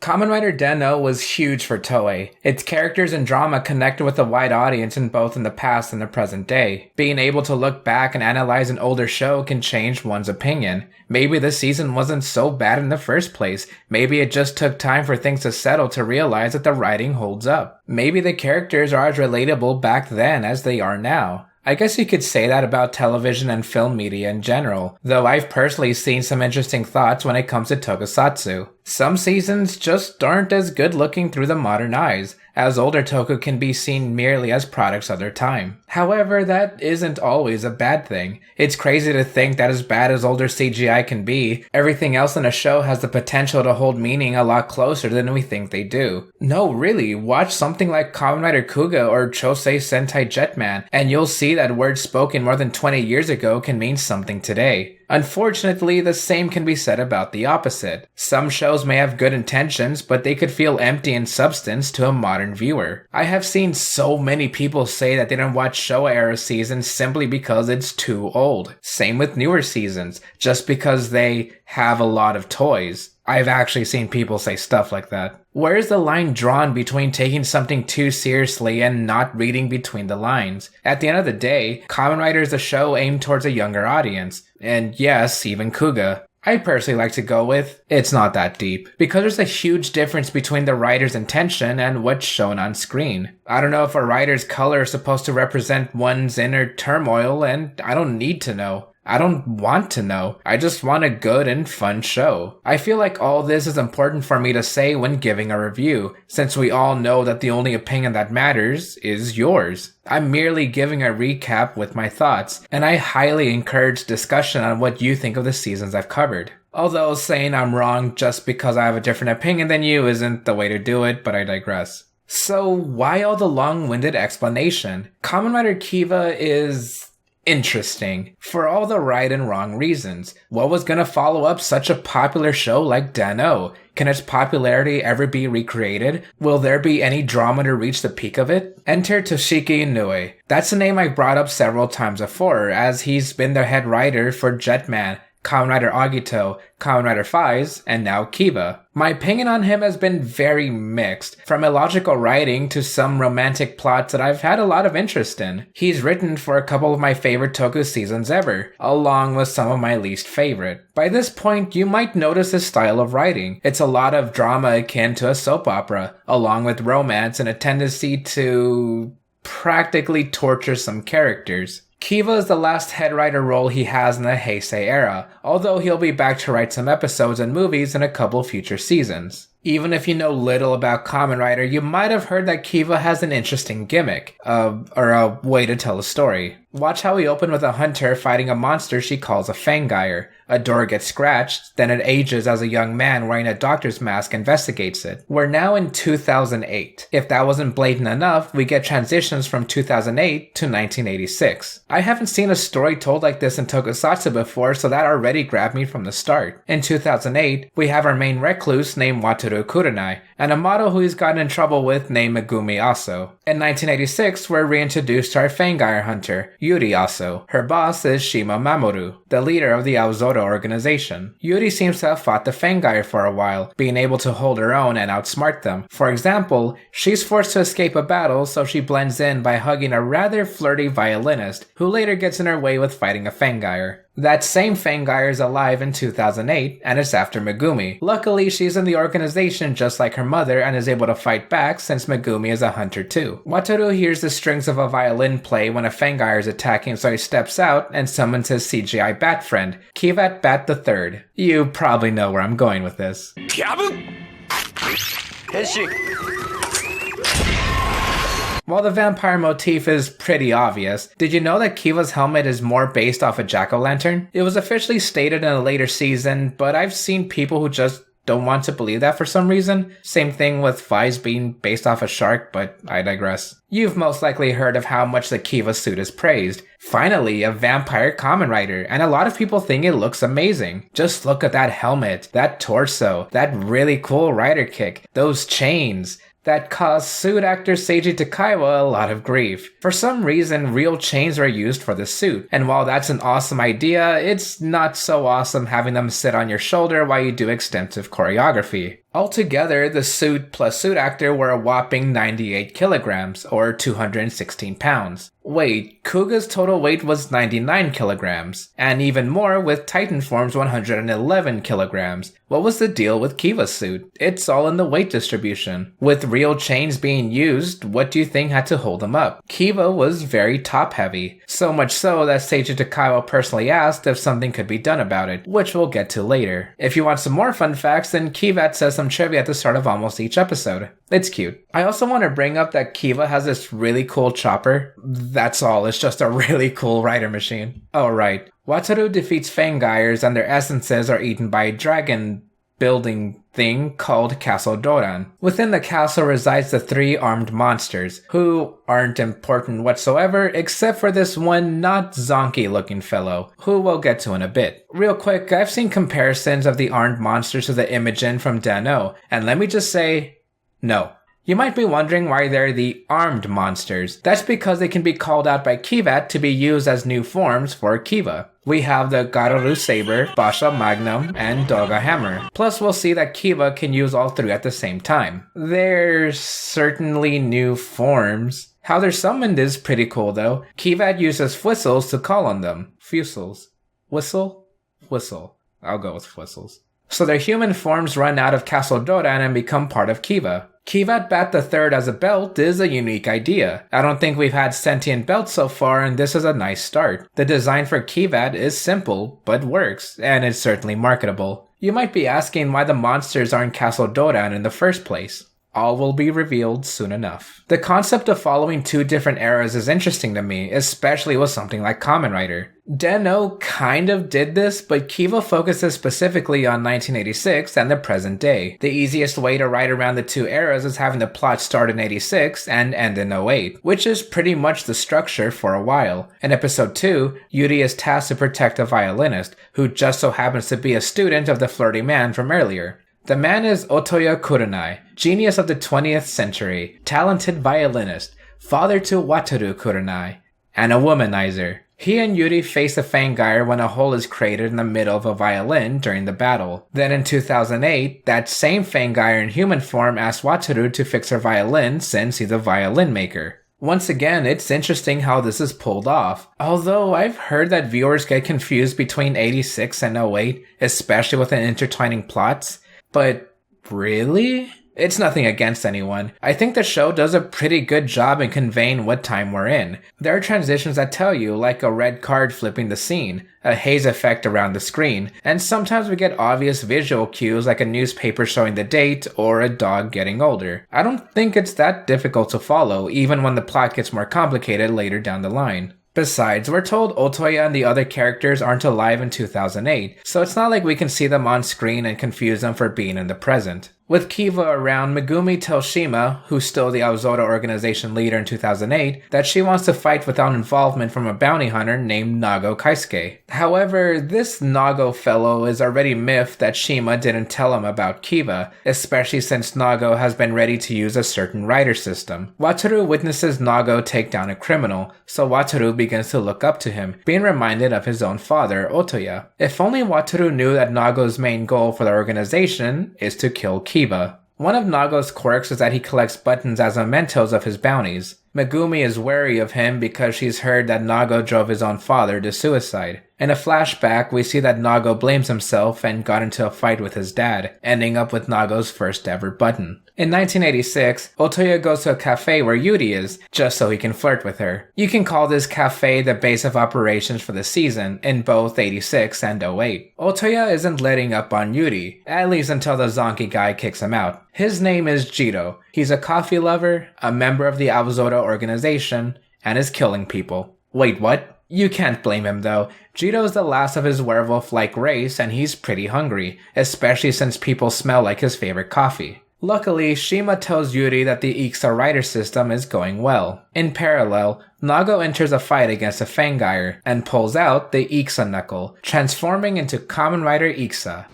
Kamen Rider Den-O was huge for Toei. Its characters and drama connected with a wide audience in both in the past and the present day. Being able to look back and analyze an older show can change one's opinion. Maybe this season wasn't so bad in the first place. Maybe it just took time for things to settle to realize that the writing holds up. Maybe the characters are as relatable back then as they are now. I guess you could say that about television and film media in general, though I've personally seen some interesting thoughts when it comes to Tokusatsu. Some seasons just aren't as good looking through the modern eyes, as older toku can be seen merely as products of their time. However, that isn't always a bad thing. It's crazy to think that as bad as older CGI can be, everything else in a show has the potential to hold meaning a lot closer than we think they do. No, really, watch something like Kamen Rider Kuga or Chosei Sentai Jetman, and you'll see that words spoken more than 20 years ago can mean something today. Unfortunately, the same can be said about the opposite. Some shows may have good intentions, but they could feel empty in substance to a modern viewer. I have seen so many people say that they don't watch Showa era seasons simply because it's too old. Same with newer seasons, just because they have a lot of toys. I've actually seen people say stuff like that. Where is the line drawn between taking something too seriously and not reading between the lines? At the end of the day, Kamen Rider is a show aimed towards a younger audience. And yes, even Kuga. I personally like to go with, it's not that deep, because there's a huge difference between the writer's intention and what's shown on screen. I don't know if a writer's color is supposed to represent one's inner turmoil, and I don't need to know. I don't want to know. I just want a good and fun show. I feel like all this is important for me to say when giving a review, since we all know that the only opinion that matters is yours. I'm merely giving a recap with my thoughts, and I highly encourage discussion on what you think of the seasons I've covered. Although saying I'm wrong just because I have a different opinion than you isn't the way to do it, but I digress. So why all the long-winded explanation? Kamen Rider Kiva is interesting for all the right and wrong reasons. What was gonna follow up such a popular show like Den-O? Can its popularity ever be recreated? Will there be any drama to reach the peak of it? Enter Toshiki Inoue. That's a name I've brought up several times before, as he's been the head writer for Jetman, Kamen Rider Agito, Kamen Rider Faiz, and now Kiva. My opinion on him has been very mixed, from illogical writing to some romantic plots that I've had a lot of interest in. He's written for a couple of my favorite Toku seasons ever, along with some of my least favorite. By this point, you might notice his style of writing. It's a lot of drama akin to a soap opera, along with romance and a tendency to practically torture some characters. Kiva is the last head writer role he has in the Heisei era, although he'll be back to write some episodes and movies in a couple future seasons. Even if you know little about Kamen Rider, you might have heard that Kiva has an interesting gimmick, or a way to tell a story. Watch how we open with a hunter fighting a monster she calls a Fangire. A door gets scratched, then it ages as a young man wearing a doctor's mask investigates it. We're now in 2008. If that wasn't blatant enough, we get transitions from 2008 to 1986. I haven't seen a story told like this in Tokusatsu before, so that already grabbed me from the start. In 2008, we have our main recluse named Wataru Kurenai, and a model who he's gotten in trouble with named Megumi Aso. In 1986, we're reintroduced to our Fangire hunter, Yuri Aso. Her boss is Shima Mamoru, the leader of the Aozora organization. Yuri seems to have fought the Fangire for a while, being able to hold her own and outsmart them. For example, she's forced to escape a battle, so she blends in by hugging a rather flirty violinist, who later gets in her way with fighting a Fangire. That same Fangire is alive in 2008, and it's after Megumi. Luckily, she's in the organization just like her mother and is able to fight back since Megumi is a hunter too. Wataru hears the strings of a violin play when a Fangire is attacking, so he steps out and summons his CGI bat friend, Kivat Bat III. You probably know where I'm going with this. While the vampire motif is pretty obvious, did you know that Kiva's helmet is more based off a jack-o'-lantern? It was officially stated in a later season, but I've seen people who just don't want to believe that for some reason. Same thing with Faiz being based off a shark, but I digress. You've most likely heard of how much the Kiva suit is praised. Finally, a vampire Kamen Rider, and a lot of people think it looks amazing. Just look at that helmet, that torso, that really cool rider kick, those chains. That caused suit actor Seiji Takaiwa a lot of grief. For some reason, real chains are used for the suit, and while that's an awesome idea, it's not so awesome having them sit on your shoulder while you do extensive choreography. Altogether, the suit plus suit actor were a whopping 98 kilograms, or 216 pounds. Wait, Kuga's total weight was 99 kilograms, and even more with Titan Form's 111 kilograms. What was the deal with Kiva's suit? It's all in the weight distribution. With real chains being used, what do you think had to hold him up? Kiva was very top-heavy, so much so that Seiji Takaiwa personally asked if something could be done about it, which we'll get to later. If you want some more fun facts, then Kiva says some trivia at the start of almost each episode. It's cute. I also want to bring up that Kiva has this really cool chopper. That's all, it's just a really cool rider machine. Oh right, Wataru defeats Fangires and their essences are eaten by a dragon building thing called Castle Doran. Within the castle resides the 3 armed monsters, who aren't important whatsoever except for this one not zonky looking fellow, who we'll get to in a bit. Real quick, I've seen comparisons of the armed monsters to the Imogen from Dan-O, and let me just say, no. You might be wondering why they're the armed monsters. That's because they can be called out by Kiva to be used as new forms for Kiva. We have the Gararu Saber, Basha Magnum, and Doga Hammer. Plus we'll see that Kiva can use all 3 at the same time. They're certainly new forms. How they're summoned is pretty cool though. Kiva uses whistles to call on them. Fusils. Whistle? Whistle. I'll go with whistles. So their human forms run out of Castle Doran and become part of Kiva. Kivat Bat III as a belt is a unique idea. I don't think we've had sentient belts so far, and this is a nice start. The design for Kivat is simple, but works, and it's certainly marketable. You might be asking why the monsters are in Castle Doran in the first place. All will be revealed soon enough. The concept of following 2 different eras is interesting to me, especially with something like Kamen Rider. Den-O kind of did this, but Kiva focuses specifically on 1986 and the present day. The easiest way to write around the 2 eras is having the plot start in 86 and end in 08, which is pretty much the structure for a while. In episode 2, Yuri is tasked to protect a violinist, who just so happens to be a student of the flirty man from earlier. The man is Otoya Kurenai, genius of the 20th century, talented violinist, father to Wataru Kurenai, and a womanizer. He and Yuri face a Fangire when a hole is created in the middle of a violin during the battle. Then in 2008, that same Fangire in human form asks Wataru to fix her violin since he's a violin maker. Once again, it's interesting how this is pulled off. Although I've heard that viewers get confused between 86 and 08, especially with intertwining plots. But really? It's nothing against anyone. I think the show does a pretty good job in conveying what time we're in. There are transitions that tell you, like a red card flipping the scene, a haze effect around the screen, and sometimes we get obvious visual cues like a newspaper showing the date or a dog getting older. I don't think it's that difficult to follow, even when the plot gets more complicated later down the line. Besides, we're told Otoya and the other characters aren't alive in 2008, so it's not like we can see them on screen and confuse them for being in the present. With Kiva around, Megumi tells Shima, who's still the Aozora organization leader in 2008, that she wants to fight without involvement from a bounty hunter named Nago Kaisuke. However, this Nago fellow is already miffed that Shima didn't tell him about Kiva, especially since Nago has been ready to use a certain rider system. Wataru witnesses Nago take down a criminal, so Wataru begins to look up to him, being reminded of his own father, Otoya. If only Wataru knew that Nago's main goal for the organization is to kill Kiva. One of Nago's quirks is that he collects buttons as mementos of his bounties. Megumi is wary of him because she's heard that Nago drove his own father to suicide. In a flashback, we see that Nago blames himself and got into a fight with his dad, ending up with Nago's first ever button. In 1986, Otoya goes to a cafe where Yuri is, just so he can flirt with her. You can call this cafe the base of operations for the season, in both 86 and 08. Otoya isn't letting up on Yuri, at least until the zonky guy kicks him out. His name is Jiro. He's a coffee lover, a member of the Aozora organization, and is killing people. Wait, what? You can't blame him though. Jiro's the last of his werewolf-like race and he's pretty hungry, especially since people smell like his favorite coffee. Luckily, Shima tells Yuri that the Ixa rider system is going well. In parallel, Nago enters a fight against a Fangire and pulls out the Ixa knuckle, transforming into Kamen Rider Ixa.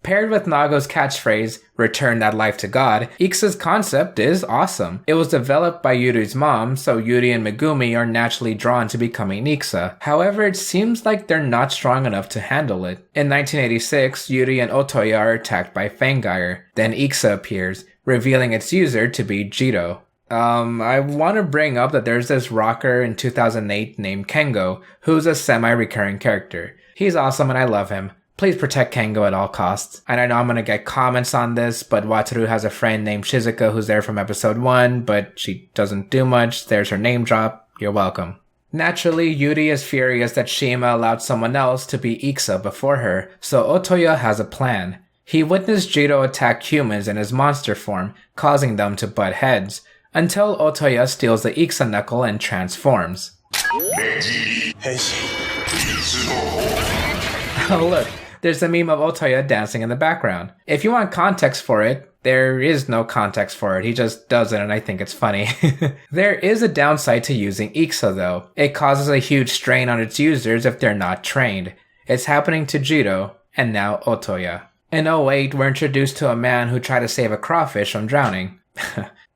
Paired with Nago's catchphrase, "Return that life to God," Ixa's concept is awesome. It was developed by Yuri's mom, so Yuri and Megumi are naturally drawn to becoming Ixa. However, it seems like they're not strong enough to handle it. In 1986, Yuri and Otoya are attacked by Fangire. Then Ixa appears, revealing its user to be Jiro. I want to bring up that there's this rocker in 2008 named Kengo, who's a semi-recurring character. He's awesome and I love him. Please protect Kengo at all costs. And I know I'm going to get comments on this, but Wataru has a friend named Shizuka who's there from episode 1, but she doesn't do much. There's her name drop. You're welcome. Naturally, Yuri is furious that Shima allowed someone else to be Ixa before her, so Otoya has a plan. He witnessed Jiro attack humans in his monster form, causing them to butt heads, until Otoya steals the Ixa knuckle and transforms. Oh look, there's a meme of Otoya dancing in the background. If you want context for it, there is no context for it, he just does it and I think it's funny. There is a downside to using Ixa though. It causes a huge strain on its users if they're not trained. It's happening to Jiro, and now Otoya. In 08, we're introduced to a man who tried to save a crawfish from drowning.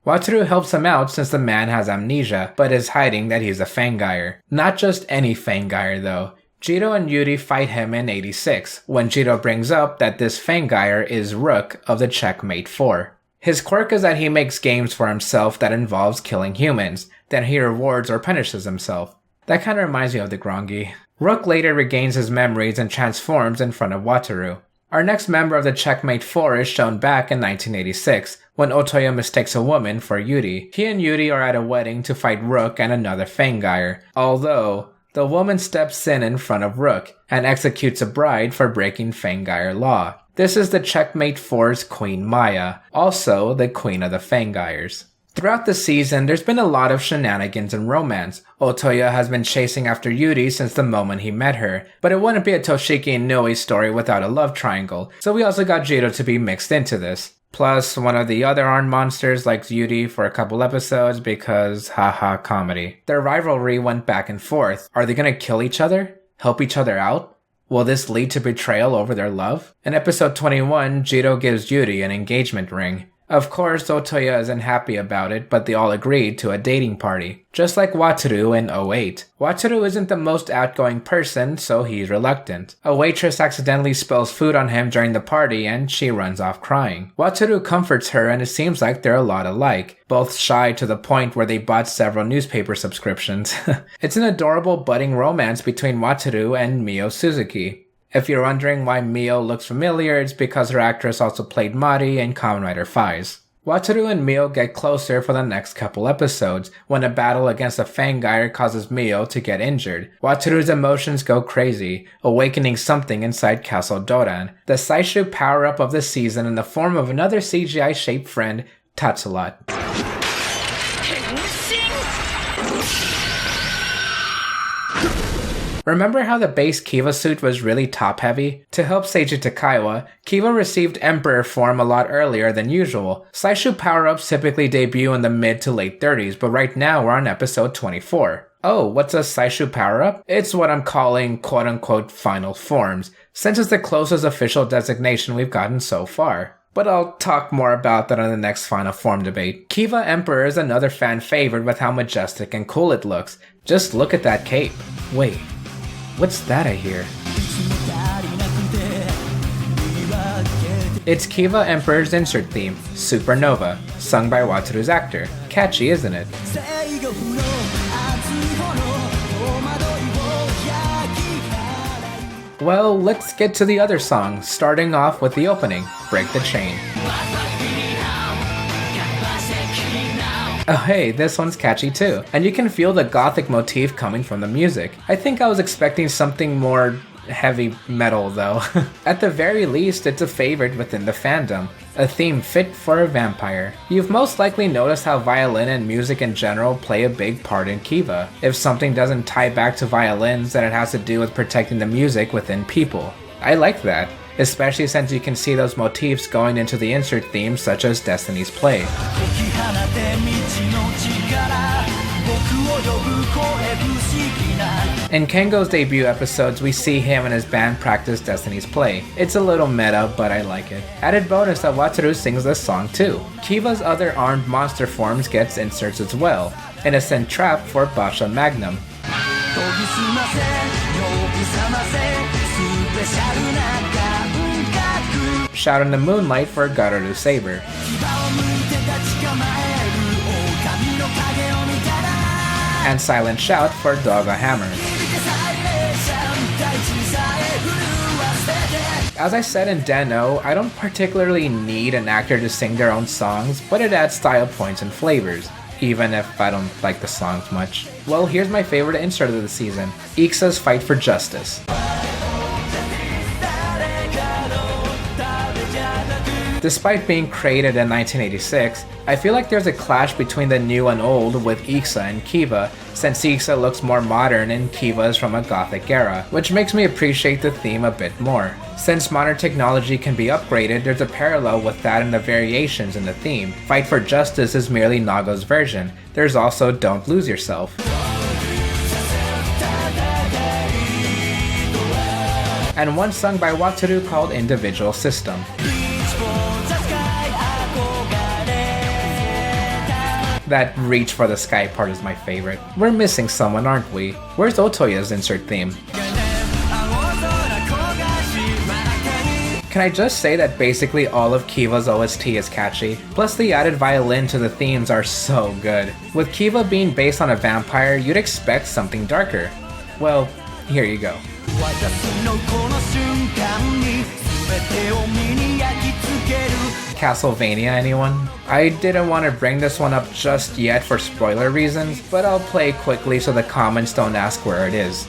Wataru helps him out since the man has amnesia, but is hiding that he's a Fangire. Not just any Fangire though. Jiro and Yuri fight him in 86, when Jiro brings up that this Fangire is Rook of the Checkmate 4. His quirk is that he makes games for himself that involves killing humans, then he rewards or punishes himself. That kinda reminds me of the Grongi. Rook later regains his memories and transforms in front of Wataru. Our next member of the Checkmate 4 is shown back in 1986, when Otoya mistakes a woman for Yuri. He and Yuri are at a wedding to fight Rook and another Fangire, although the woman steps in front of Rook and executes a bride for breaking Fangire law. This is the Checkmate 4's Queen Maya, also the queen of the Fangires. Throughout the season, there's been a lot of shenanigans and romance. Otoya has been chasing after Yuri since the moment he met her, but it wouldn't be a Toshiki and Noe story without a love triangle, so we also got Jiro to be mixed into this. Plus, one of the other armed monsters likes Yuri for a couple episodes because haha comedy. Their rivalry went back and forth. Are they gonna kill each other? Help each other out? Will this lead to betrayal over their love? In episode 21, Jiro gives Yuri an engagement ring. Of course, Otoya isn't happy about it, but they all agreed to a dating party. Just like Wataru in 08. Wataru isn't the most outgoing person, so he's reluctant. A waitress accidentally spills food on him during the party and she runs off crying. Wataru comforts her and it seems like they're a lot alike, both shy to the point where they bought several newspaper subscriptions. It's an adorable budding romance between Wataru and Mio Suzuki. If you're wondering why Mio looks familiar, it's because her actress also played Mari in Kamen Rider Faiz. Wataru and Mio get closer for the next couple episodes, when a battle against a Fangire causes Mio to get injured. Wataru's emotions go crazy, awakening something inside Castle Doran, the Saishu power-up of the season in the form of another CGI-shaped friend, Tatsulot. Remember how the base Kiva suit was really top-heavy? To help Seiji Takaiwa, Kiva received Emperor form a lot earlier than usual. Saishu power-ups typically debut in the mid to late 30s, but right now we're on episode 24. Oh, what's a Saishu power-up? It's what I'm calling quote-unquote final forms, since it's the closest official designation we've gotten so far. But I'll talk more about that on the next final form debate. Kiva Emperor is another fan favorite with how majestic and cool it looks. Just look at that cape. Wait. What's that I hear? It's Kiva Emperor's insert theme, Supernova, sung by Wataru's actor. Catchy, isn't it? Well, let's get to the other songs, starting off with the opening, Break the Chain. Oh hey, this one's catchy too, and you can feel the gothic motif coming from the music. I think I was expecting something more heavy metal though. At the very least, it's a favorite within the fandom, a theme fit for a vampire. You've most likely noticed how violin and music in general play a big part in Kiva. If something doesn't tie back to violins, then it has to do with protecting the music within people. I like that, especially since you can see those motifs going into the insert themes such as Destiny's Play. In Kengo's debut episodes, we see him and his band practice Destiny's Play. It's a little meta, but I like it. Added bonus that Wataru sings this song too. Kiva's other armed monster forms gets inserts as well. Innocent Trap for Basha Magnum. Shout in the Moonlight for Garoru Saber. And Silent Shout for Doga Hammer. As I said in Den-O, I don't particularly need an actor to sing their own songs, but it adds style points and flavors, even if I don't like the songs much. Well, here's my favorite insert of the season, Ixa's Fight for Justice. Despite being created in 1986, I feel like there's a clash between the new and old with Ixa and Kiva, since Ixa looks more modern and Kiva is from a gothic era, which makes me appreciate the theme a bit more. Since modern technology can be upgraded, there's a parallel with that in the variations in the theme. Fight for Justice is merely Nago's version. There's also Don't Lose Yourself. And one sung by Wataru called Individual System. That Reach for the Sky part is my favorite. We're missing someone, aren't we? Where's Otoya's insert theme? Can I just say that basically all of Kiva's OST is catchy? Plus the added violin to the themes are so good. With Kiva being based on a vampire, you'd expect something darker. Well, here you go. Castlevania, anyone? I didn't want to bring this one up just yet for spoiler reasons, but I'll play quickly so the comments don't ask where it is.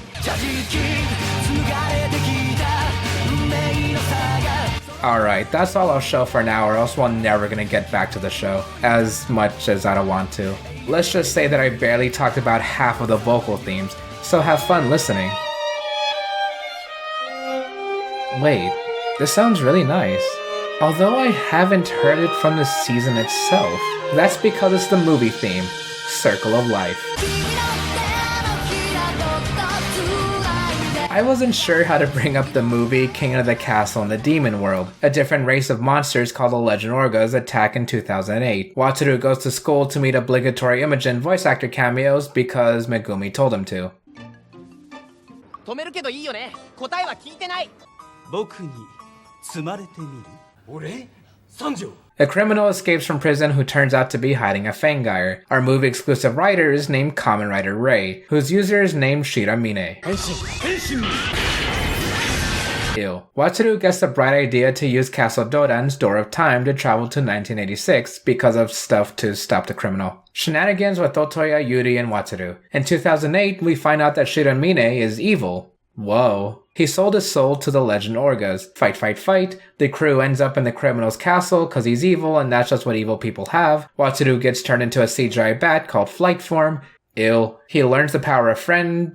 Alright, that's all I'll show for now, or else we're never gonna get back to the show, as much as I don't want to. Let's just say that I barely talked about half of the vocal themes, so have fun listening. Wait, this sounds really nice. Although I haven't heard it from the season itself, that's because it's the movie theme, Circle of Life. I wasn't sure how to bring up the movie King of the Castle in the Demon World. A different race of monsters called the Legend Orgas attack in 2008. Wataru goes to school to meet obligatory Imogen voice actor cameos because Megumi told him to. A criminal escapes from prison who turns out to be hiding a Fangire. Our movie exclusive writer is named Kamen Rider Ray, whose user is named Shiramine. Ew. Wataru gets the bright idea to use Castle Dodan's Door of Time to travel to 1986 because of stuff to stop the criminal. Shenanigans with Otoya, Yuri, and Wataru. In 2008, we find out that Shiramine is evil. Whoa. He sold his soul to the Legend Orgas. Fight, fight, fight. The crew ends up in the criminal's castle because he's evil and that's just what evil people have. Wataru gets turned into a CGI bat called Flight Form. Ill. He learns the power of family.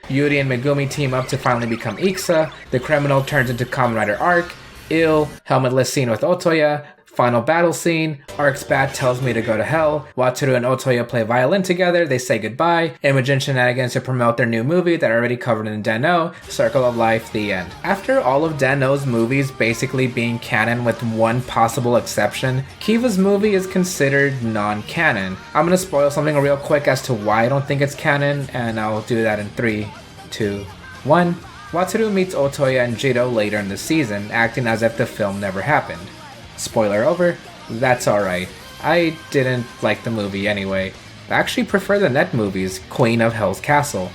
Yuri and Megumi team up to finally become Ixa. The criminal turns into Kamen Rider Arc. Ill. Helmetless scene with Otoya. Final battle scene. Arc's bat tells me to go to hell. Wataru and Otoya play violin together. They say goodbye. Imogen shenanigans to promote their new movie that I already covered in Den-O, Circle of Life, the end. After all of Den-O's movies basically being canon with one possible exception, Kiva's movie is considered non-canon. I'm gonna spoil something real quick as to why I don't think it's canon, and I'll do that in 3, 2, 1. Wataru meets Otoya and Jiro later in the season, acting as if the film never happened. Spoiler over, that's alright. I didn't like the movie anyway. I actually prefer the net movies, Queen of Hell's Castle.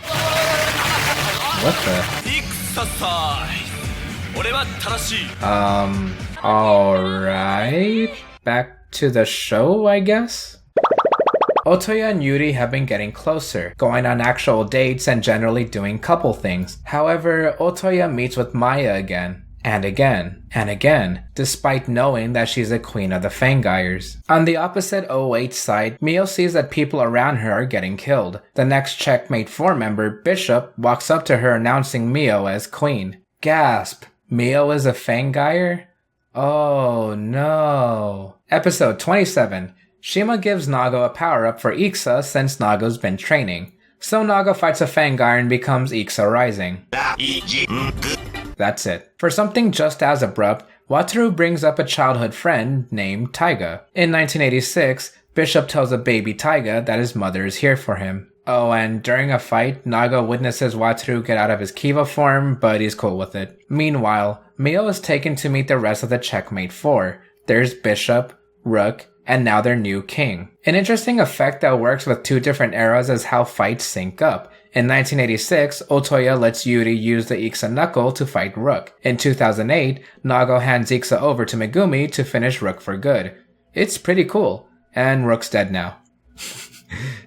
What the? Alright. Back to the show, I guess? Otoya and Yuri have been getting closer, going on actual dates and generally doing couple things. However, Otoya meets with Maya again. And again, and again, despite knowing that she's a queen of the Fangires. On the opposite 08 side, Mio sees that people around her are getting killed. The next Checkmate 4 member, Bishop, walks up to her announcing Mio as queen. Gasp! Mio is a Fangire? Oh no. Episode 27. Shima gives Nago a power-up for Ixa since Nago's been training. So Naga fights a Fangar and becomes Ikusa Rising. That's it. For something just as abrupt, Wataru brings up a childhood friend named Taiga. In 1986, Bishop tells a baby Taiga that his mother is here for him. Oh, and during a fight, Naga witnesses Wataru get out of his Kiva form, but he's cool with it. Meanwhile, Mio is taken to meet the rest of the Checkmate 4. There's Bishop, Rook, and now their new king. An interesting effect that works with two different eras is how fights sync up. In 1986, Otoya lets Yuri use the Ikusa knuckle to fight Rook. In 2008, Nago hands Ikusa over to Megumi to finish Rook for good. It's pretty cool. And Rook's dead now.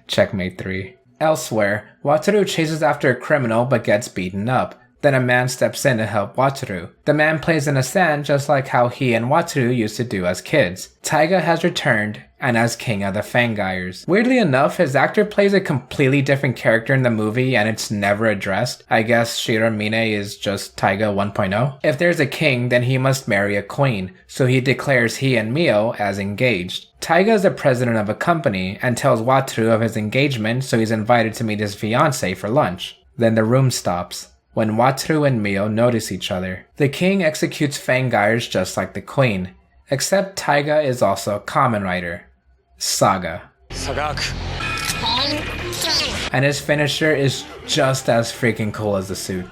Checkmate 3. Elsewhere, Wataru chases after a criminal but gets beaten up. Then a man steps in to help Wataru. The man plays in a stand just like how he and Wataru used to do as kids. Taiga has returned, and as king of the Fangires. Weirdly enough, his actor plays a completely different character in the movie and it's never addressed. I guess Shiramine is just Taiga 1.0. If there's a king, then he must marry a queen, so he declares he and Mio as engaged. Taiga is the president of a company and tells Wataru of his engagement, so he's invited to meet his fiancée for lunch. Then the room stops when Wataru and Mio notice each other. The king executes Fangires just like the queen, except Taiga is also a Kamen Rider, Saga. And his finisher is just as freaking cool as the suit.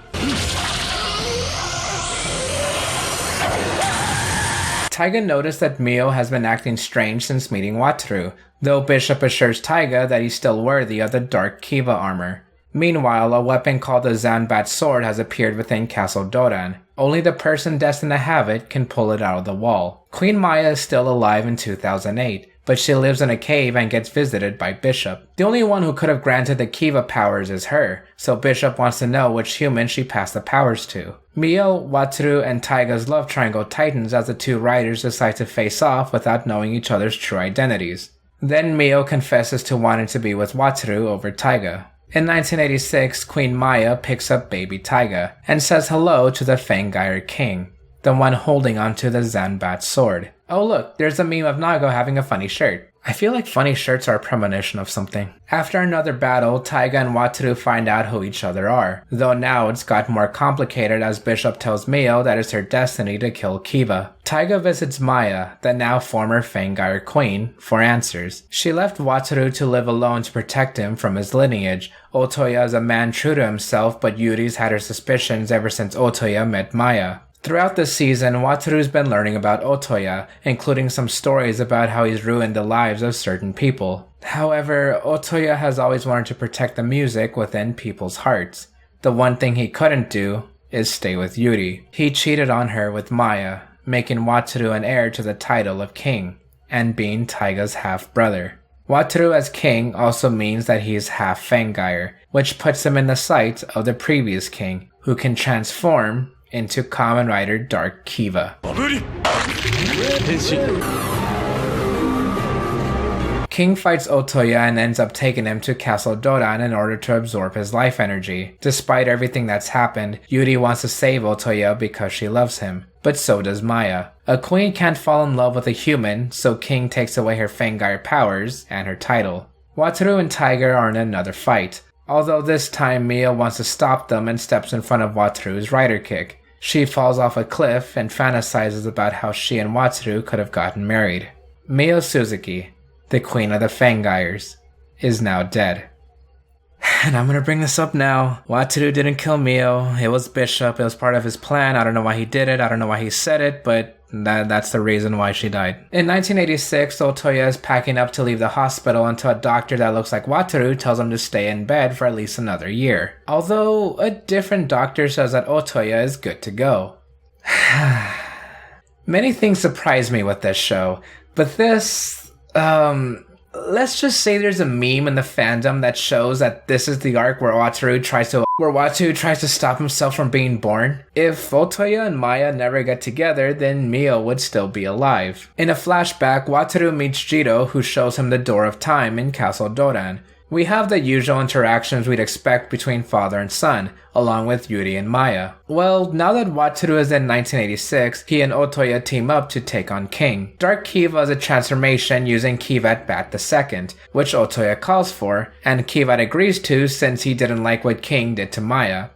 Taiga noticed that Mio has been acting strange since meeting Wataru, though Bishop assures Taiga that he's still worthy of the dark Kiva armor. Meanwhile, a weapon called the Zanbat sword has appeared within Castle Doran. Only the person destined to have it can pull it out of the wall. Queen Maya is still alive in 2008, but she lives in a cave and gets visited by Bishop. The only one who could have granted the Kiva powers is her, so Bishop wants to know which human she passed the powers to. Mio, Wataru, and Taiga's love triangle tightens as the two riders decide to face off without knowing each other's true identities. Then Mio confesses to wanting to be with Wataru over Taiga. In 1986, Queen Maya picks up baby Taiga and says hello to the Fangire king, the one holding onto the Zanbat sword. Oh look, there's a meme of Nago having a funny shirt. I feel like funny shirts are a premonition of something. After another battle, Taiga and Wataru find out who each other are, though now it's got more complicated as Bishop tells Mio that it's her destiny to kill Kiva. Taiga visits Maya, the now former Fangire queen, for answers. She left Wataru to live alone to protect him from his lineage. Otoya is a man true to himself, but Yuri's had her suspicions ever since Otoya met Maya. Throughout the season, Wataru's been learning about Otoya, including some stories about how he's ruined the lives of certain people. However, Otoya has always wanted to protect the music within people's hearts. The one thing he couldn't do is stay with Yuri. He cheated on her with Maya, making Wataru an heir to the title of king, and being Taiga's half-brother. Wataru as king also means that he is half Fangire, which puts him in the sights of the previous king, who can transform into Kamen Rider Dark Kiva. King fights Otoya and ends up taking him to Castle Doran in order to absorb his life energy. Despite everything that's happened, Yuri wants to save Otoya because she loves him, but so does Maya. A queen can't fall in love with a human, so King takes away her Fangire powers and her title. Wataru and Taiga are in another fight, although this time Mia wants to stop them and steps in front of Wataru's rider kick. She falls off a cliff and fantasizes about how she and Wataru could have gotten married. Mio Suzuki, the queen of the Fangires, is now dead. And I'm gonna bring this up now. Wataru didn't kill Mio. It was Bishop. It was part of his plan. I don't know why he did it. I don't know why he said it, but that's the reason why she died. In 1986, Otoya is packing up to leave the hospital until a doctor that looks like Wataru tells him to stay in bed for at least another year. Although, a different doctor says that Otoya is good to go. Many things surprise me with this show, but this, let's just say there's a meme in the fandom that shows that this is the arc where Wataru tries to stop himself from being born. If Otoya and Maya never get together, then Mio would still be alive. In a flashback, Wataru meets Jiro, who shows him the Door of Time in Castle Doran. We have the usual interactions we'd expect between father and son, along with Yuri and Maya. Well, now that Wataru is in 1986, he and Otoya team up to take on King. Dark Kiva is a transformation using Kivat Bat II, which Otoya calls for, and Kivat agrees to since he didn't like what King did to Maya.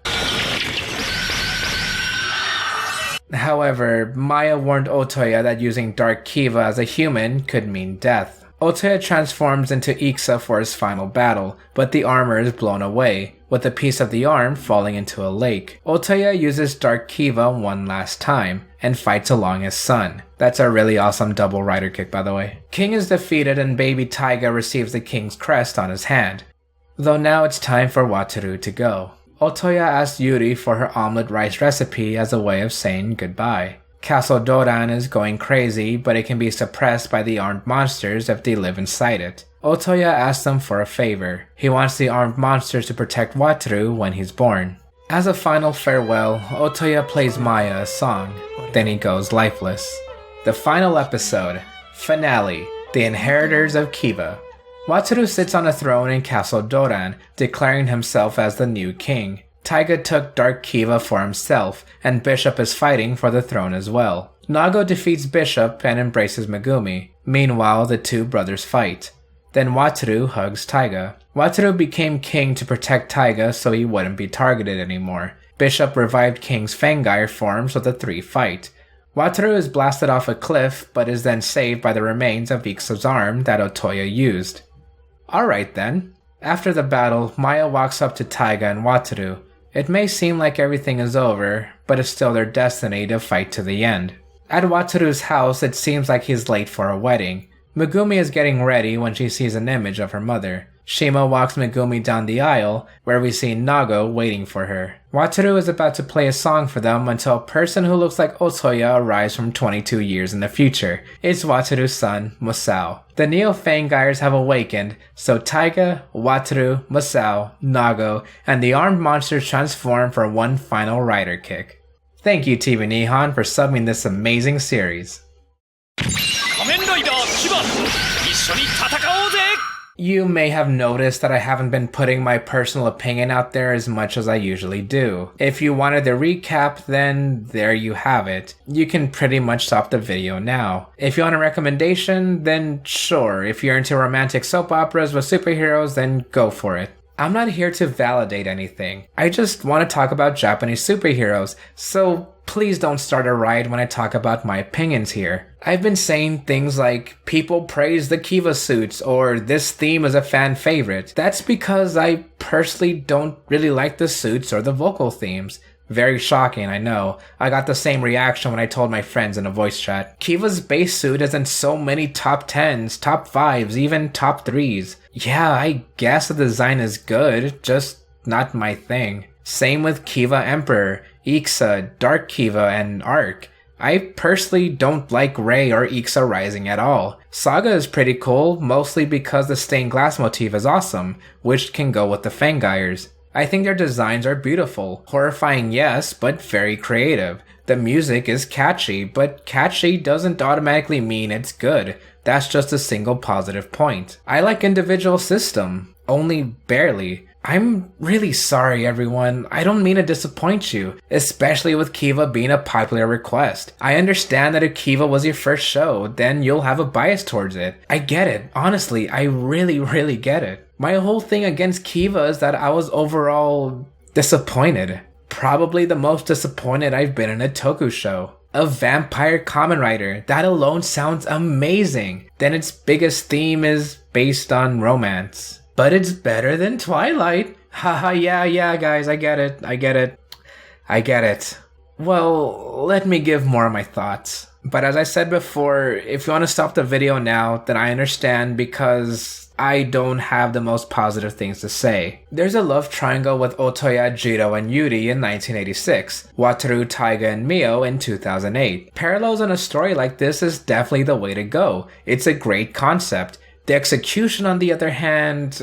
However, Maya warned Otoya that using Dark Kiva as a human could mean death. Otoya transforms into Iksa for his final battle, but the armor is blown away, with a piece of the arm falling into a lake. Otoya uses Dark Kiva one last time, and fights along his son. That's a really awesome double rider kick, by the way. King is defeated and baby Taiga receives the king's crest on his hand. Though now it's time for Wataru to go. Otoya asks Yuri for her omelette rice recipe as a way of saying goodbye. Castle Doran is going crazy, but it can be suppressed by the armed monsters if they live inside it. Otoya asks them for a favor. He wants the armed monsters to protect Wataru when he's born. As a final farewell, Otoya plays Maya a song. Then he goes lifeless. The final episode, finale, The Inheritors of Kiva. Wataru sits on a throne in Castle Doran, declaring himself as the new king. Taiga took Dark Kiva for himself, and Bishop is fighting for the throne as well. Nago defeats Bishop and embraces Megumi. Meanwhile, the two brothers fight. Then Wataru hugs Taiga. Wataru became king to protect Taiga so he wouldn't be targeted anymore. Bishop revived King's Fangire form so the three fight. Wataru is blasted off a cliff, but is then saved by the remains of Iksa's arm that Otoya used. Alright then. After the battle, Maya walks up to Taiga and Wataru. It may seem like everything is over, but it's still their destiny to fight to the end. At Wataru's house, it seems like he's late for a wedding. Megumi is getting ready when she sees an image of her mother. Shima walks Megumi down the aisle, where we see Nago waiting for her. Wataru is about to play a song for them until a person who looks like Otoya arrives from 22 years in the future. It's Wataru's son, Masao. The Neo-Fangires have awakened, so Taiga, Wataru, Masao, Nago, and the armed monsters transform for one final rider kick. Thank you TV Nihon for subbing this amazing series. You may have noticed that I haven't been putting my personal opinion out there as much as I usually do. If you wanted the recap, then there you have it. You can pretty much stop the video now. If you want a recommendation, then sure. If you're into romantic soap operas with superheroes, then go for it. I'm not here to validate anything. I just want to talk about Japanese superheroes, so please don't start a riot when I talk about my opinions here. I've been saying things like, people praise the Kiva suits, or this theme is a fan favorite. That's because I personally don't really like the suits or the vocal themes. Very shocking, I know. I got the same reaction when I told my friends in a voice chat. Kiva's base suit is in so many top 10s, top 5s, even top 3s. Yeah, I guess the design is good, just not my thing. Same with Kiva Emperor, Iksa, Dark Kiva, and Arc. I personally don't like Rei or Iksa Rising at all. Saga is pretty cool, mostly because the stained glass motif is awesome, which can go with the Fangires. I think their designs are beautiful. Horrifying, yes, but very creative. The music is catchy, but catchy doesn't automatically mean it's good. That's just a single positive point. I like individual system, only barely. I'm really sorry, everyone. I don't mean to disappoint you, especially with Kiva being a popular request. I understand that if Kiva was your first show, then you'll have a bias towards it. I get it. Honestly, I really get it. My whole thing against Kiva is that I was overall disappointed. Probably the most disappointed I've been in a Toku show. A vampire Kamen Rider, that alone sounds amazing. Then its biggest theme is based on romance. But it's better than Twilight. Haha, yeah, guys, I get it. Well, let me give more of my thoughts. But as I said before, if you want to stop the video now, then I understand because I don't have the most positive things to say. There's a love triangle with Otoya, Jiro, and Yuri in 1986, Wataru, Taiga, and Mio in 2008. Parallels in a story like this is definitely the way to go. It's a great concept. The execution, on the other hand,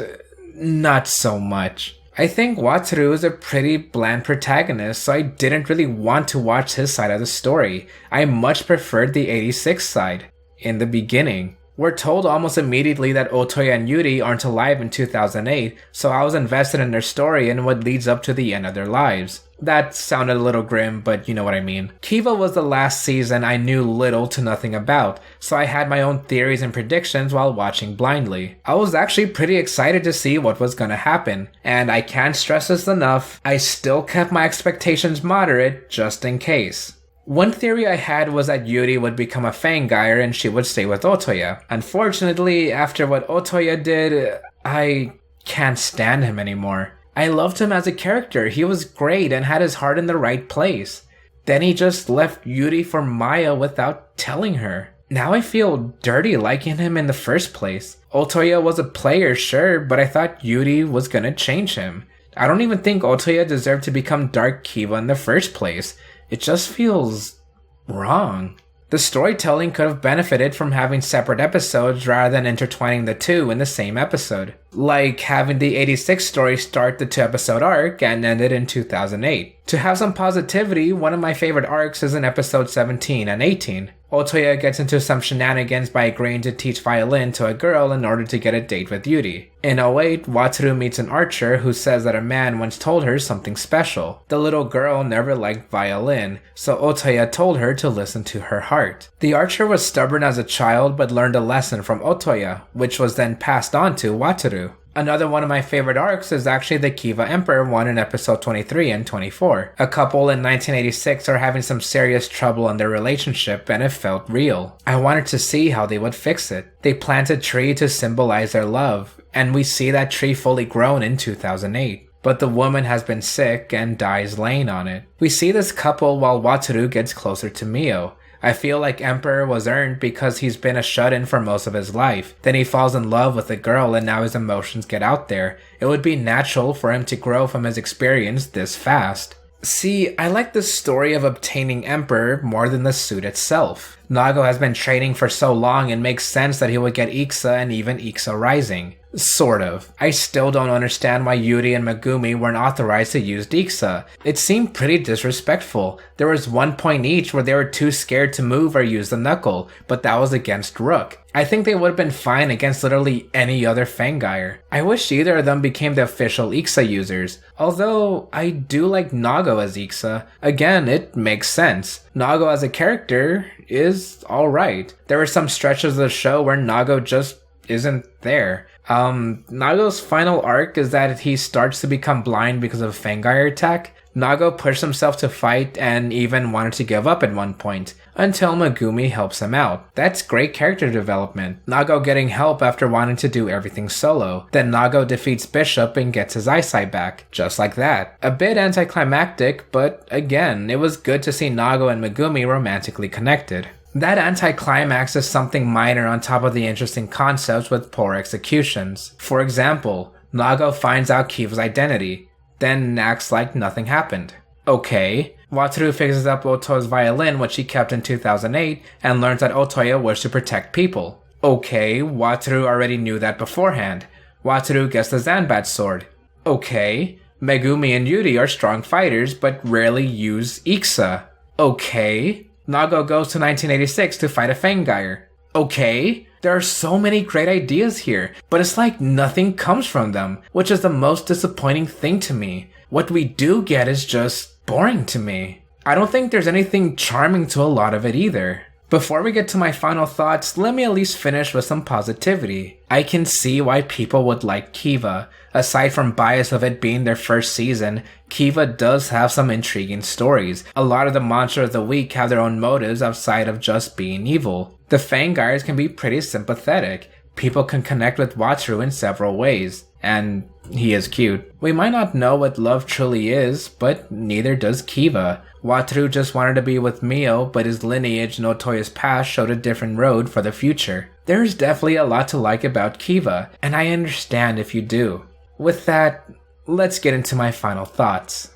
not so much. I think Wataru is a pretty bland protagonist, so I didn't really want to watch his side of the story. I much preferred the 86 side, in the beginning. We're told almost immediately that Otoya and Yuri aren't alive in 2008, so I was invested in their story and what leads up to the end of their lives. That sounded a little grim, but you know what I mean. Kiva was the last season I knew little to nothing about, so I had my own theories and predictions while watching blindly. I was actually pretty excited to see what was gonna happen, and I can't stress this enough, I still kept my expectations moderate just in case. One theory I had was that Yuri would become a Fangire and she would stay with Otoya. Unfortunately, after what Otoya did, I can't stand him anymore. I loved him as a character, he was great and had his heart in the right place. Then he just left Yuri for Maya without telling her. Now I feel dirty liking him in the first place. Otoya was a player, sure, but I thought Yuri was gonna change him. I don't even think Otoya deserved to become Dark Kiva in the first place. It just feels wrong. The storytelling could have benefited from having separate episodes rather than intertwining the two in the same episode. Like having the 86 story start the 2-episode arc and end it in 2008. To have some positivity, one of my favorite arcs is in episode 17 and 18. Otoya gets into some shenanigans by agreeing to teach violin to a girl in order to get a date with Yuri. In 08, Wataru meets an archer who says that a man once told her something special. The little girl never liked violin, so Otoya told her to listen to her heart. The archer was stubborn as a child but learned a lesson from Otoya, which was then passed on to Wataru. Another one of my favorite arcs is actually the Kiva Emperor one in episode 23 and 24. A couple in 1986 are having some serious trouble in their relationship and it felt real. I wanted to see how they would fix it. They plant a tree to symbolize their love, and we see that tree fully grown in 2008. But the woman has been sick and dies laying on it. We see this couple while Wataru gets closer to Mio. I feel like Emperor was earned because he's been a shut-in for most of his life. Then he falls in love with a girl and now his emotions get out there. It would be natural for him to grow from his experience this fast. See, I like the story of obtaining Emperor more than the suit itself. Nago has been training for so long it makes sense that he would get Ixa and even Ixa Rising. Sort of. I still don't understand why Yuri and Megumi weren't authorized to use Ixa. It seemed pretty disrespectful. There was one point each where they were too scared to move or use the knuckle, but that was against Rook. I think they would have been fine against literally any other Fangire. I wish either of them became the official Ixa users. Although, I do like Nago as Ixa. Again, it makes sense. Nago as a character is alright. There were some stretches of the show where Nago just isn't there. Nago's final arc is that he starts to become blind because of a Fangire attack. Nago pushed himself to fight and even wanted to give up at one point, until Megumi helps him out. That's great character development. Nago getting help after wanting to do everything solo. Then Nago defeats Bishop and gets his eyesight back. Just like that. A bit anticlimactic, but again, it was good to see Nago and Megumi romantically connected. That anticlimax is something minor on top of the interesting concepts with poor executions. For example, Nago finds out Kiva's identity, then acts like nothing happened. Okay. Wataru fixes up Otoya's violin, which he kept in 2008, and learns that Otoya wished to protect people. Okay, Wataru already knew that beforehand. Wataru gets the Zanbat sword. Okay. Megumi and Yuri are strong fighters, but rarely use Ixa. Okay. Nago goes to 1986 to fight a Fangire. Okay, there are so many great ideas here, but it's like nothing comes from them, which is the most disappointing thing to me. What we do get is just boring to me. I don't think there's anything charming to a lot of it either. Before we get to my final thoughts, let me at least finish with some positivity. I can see why people would like Kiva. Aside from bias of it being their first season, Kiva does have some intriguing stories. A lot of the monsters of the week have their own motives outside of just being evil. The Fangires can be pretty sympathetic. People can connect with Wataru in several ways. And he is cute. We might not know what love truly is, but neither does Kiva. Wataru just wanted to be with Mio, but his lineage and Otoya's past showed a different road for the future. There's definitely a lot to like about Kiva, and I understand if you do. With that, let's get into my final thoughts.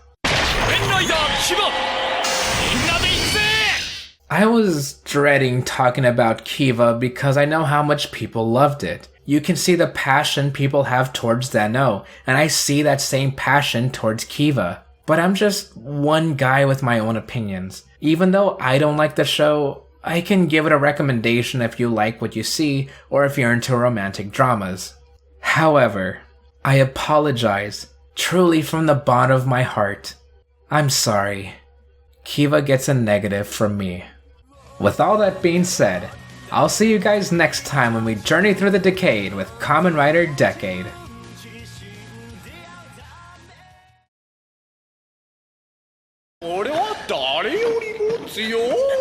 I was dreading talking about Kiva because I know how much people loved it. You can see the passion people have towards Zeno, and I see that same passion towards Kiva. But I'm just one guy with my own opinions. Even though I don't like the show, I can give it a recommendation if you like what you see or if you're into romantic dramas. However, I apologize, truly from the bottom of my heart. I'm sorry. Kiva gets a negative from me. With all that being said, I'll see you guys next time when we journey through the decade with Kamen Rider Decade. 俺は誰よりも強い。